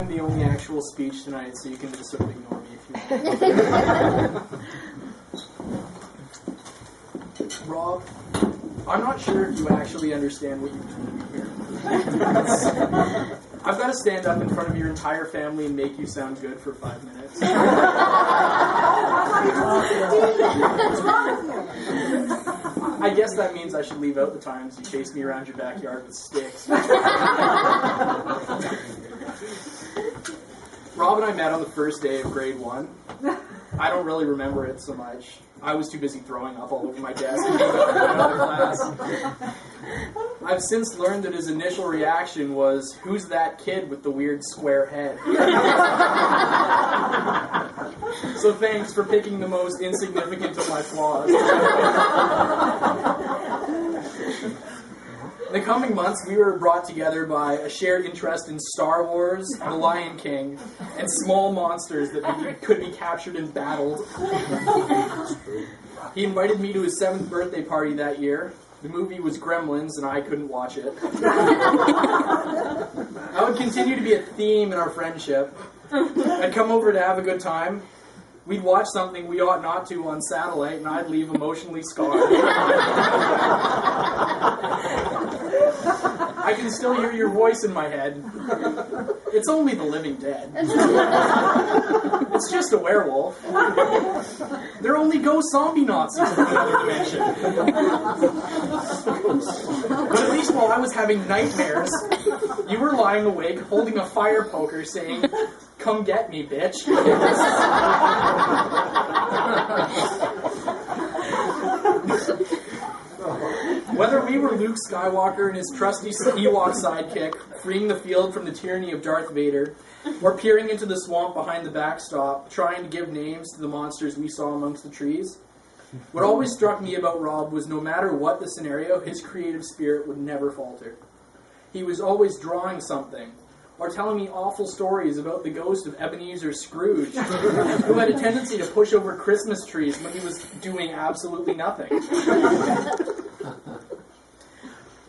I'm the only actual speech tonight, so you can just sort of ignore me if you want. Rob, I'm not sure if you actually understand what you've told me here. I've got to stand up in front of your entire family and make you sound good for 5 minutes. I guess that means I should leave out the times you chased me around your backyard with sticks. Rob and I met on the first day of grade 1. I don't really remember it so much. I was too busy throwing up all over my desk in another class. I've since learned that his initial reaction was, "Who's that kid with the weird square head?" So thanks for picking the most insignificant of my flaws. In the coming months, we were brought together by a shared interest in Star Wars, The Lion King, and small monsters that could be captured and battled. He invited me to his 7th birthday party that year. The movie was Gremlins, and I couldn't watch it. I would continue to be a theme in our friendship. I'd come over to have a good time. We'd watch something we ought not to on satellite, and I'd leave emotionally scarred. I can still hear your voice in my head. It's only the living dead. It's just a werewolf. They're only ghost zombie Nazis from another dimension. But at least while I was having nightmares, you were lying awake, holding a fire poker, saying, "Come get me, bitch." Whether we were Luke Skywalker and his trusty Ewok sidekick, freeing the field from the tyranny of Darth Vader, or peering into the swamp behind the backstop, trying to give names to the monsters we saw amongst the trees, what always struck me about Rob was no matter what the scenario, his creative spirit would never falter. He was always drawing something, or telling me awful stories about the ghost of Ebenezer Scrooge, who had a tendency to push over Christmas trees when he was doing absolutely nothing.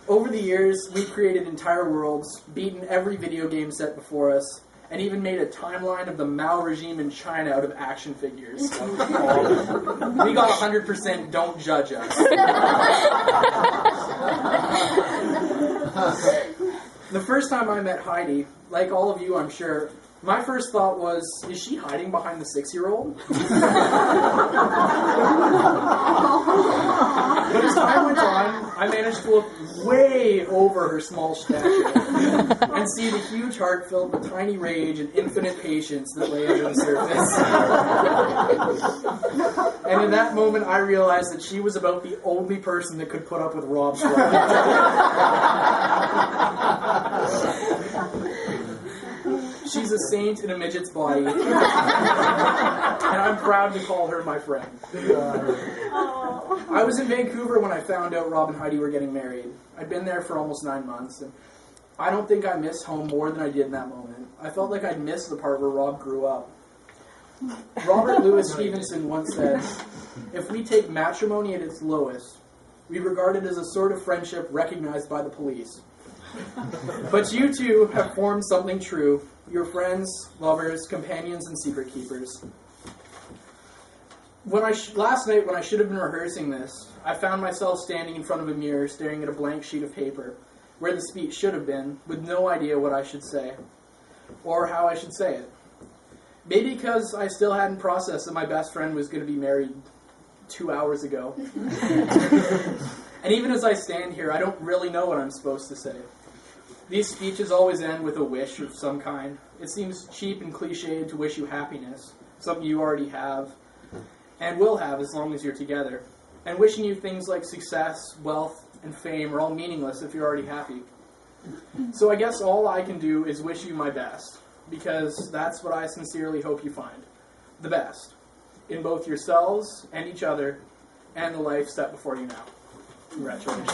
Over the years, we've created entire worlds, beaten every video game set before us, and even made a timeline of the Mao regime in China out of action figures. We got 100% don't judge us. The first time I met Heidi, like all of you I'm sure, my first thought was, is she hiding behind the 6-year-old? But as time went on, I managed to look way over her small stature and see the huge heart filled with tiny rage and infinite patience that lay under the surface. And in that moment, I realized that she was about the only person that could put up with Rob's love. She's a saint in a midget's body, and I'm proud to call her my friend. I was in Vancouver when I found out Rob and Heidi were getting married. I'd been there for almost 9 months, and I don't think I missed home more than I did in that moment. I felt like I'd missed the part where Rob grew up. Robert Louis Stevenson once said, "If we take matrimony at its lowest, we regard it as a sort of friendship recognized by the police. But you two have formed something true. You're friends, lovers, companions, and secret keepers." Last night, when I should have been rehearsing this, I found myself standing in front of a mirror, staring at a blank sheet of paper, where the speech should have been, with no idea what I should say, or how I should say it. Maybe because I still hadn't processed that my best friend was going to be married 2 hours ago. And even as I stand here, I don't really know what I'm supposed to say. These speeches always end with a wish of some kind. It seems cheap and cliched to wish you happiness, something you already have, and will have as long as you're together. And wishing you things like success, wealth, and fame are all meaningless if you're already happy. So I guess all I can do is wish you my best, because that's what I sincerely hope you find. The best. In both yourselves and each other, and the life set before you now. Congratulations.